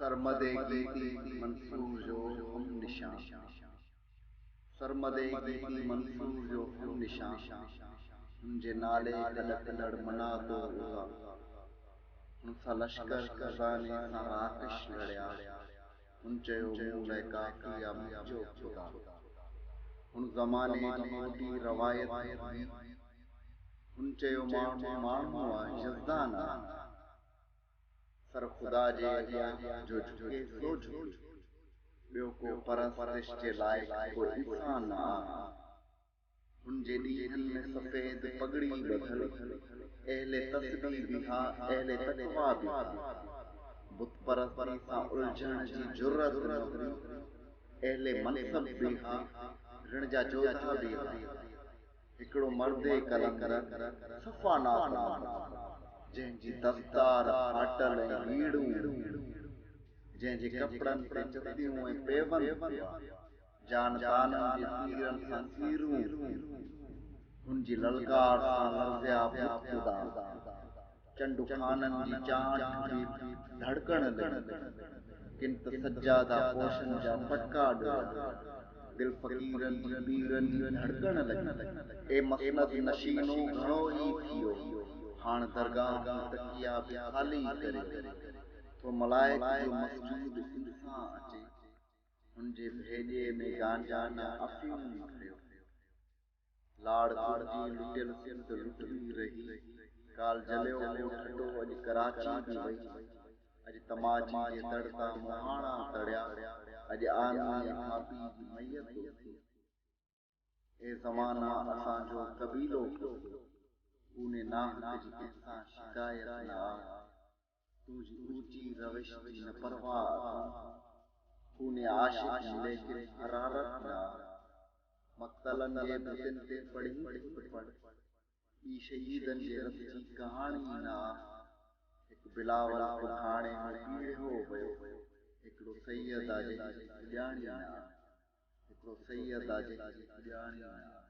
सरमदे गीती मंसूर जो हम निशान, सरमदे गीती मंसूर जो हम निशान, हुनजे नाले कलकलड़ मनादो उज़ा, हुनसां लश्कर खज़ाने सां आतिश लड़िया, हुन चयो मूं लाइ काफ़ी आ मुंहिंजो ख़ुदा। हुन ज़माने जी वॾी रवायत हुई, हुन चयो माण्हू माण्हू आ, यज़दान आ, सर खुदा जे अॻियां जो झुके सो झुके, ॿियो को परस्तिश जे लाइक़ को इंसान न आ। हुन जे ॾींहनि में सफ़ेद पगड़ी ॿधल अहले तस्बीह बिहा, अहले तक़वा बिहा, बुत परस्ती सां उलझण जी जुर्रत न हुई, अहले मनसब बिहा, ऋण जा जोधा बिहा, हिकिड़ो मर्दे कलंदर सफ़ा नातमंद, जंहिंजी दस्तार फाटल ऐं रीड़ूं, जंहिंजे कपड़नि ते चतियूं ऐं पेवंद हुआ, जानताननि जे तीरनि सां तीरूं, हुनजी ललकार सां लरज़िया बुत ख़ुदा, चंडु खाननि जी चांठ बि धड़कण लॻी, किन त सज्जादा पोशन जा पटका ॾोया, दिल फ़क़ीरनि जी पीरनि जी धड़कण लॻी, ए मसनद नशीनो घणो ई थियो, हाण दरगाह में तकिया बि ख़ाली करियो, तो मलाइक जो मसजूद इंसां अचे, हुनजे भेॼे में गांजा या अफ़ीम खयो, लाड़ कुर्जी लुटियल सिंध लुटदी रही, काल जलियो हो ठठो अॼु कराची बि वई, अॼु तमाची जे दड़ तां मुहाणा तड़िया, अॼु आमी ऐं भाभी जी मैयत उथी, ए ज़माना असांजो कबीलो कबो, ऊने नाहक जी कंहिंसां शिकायत न आ, तुंहिंजी ऊची रविश जी न परवाह अथऊं, ऊने आशिक लेकिन हरारत न आ, मक़तलनि जे भितिन ते पढ़ी त पढ़, ॿी शहीदनि जे रत जी कहाणी न आ, हिकु बिलावल घाणे में पीढ़ियो वियो, हिकिड़ो सैयद आ जंहिंजी पुॼाणी न आ, हिकिड़ो सैयद आ जंहिंजी पुॼाणी न आ।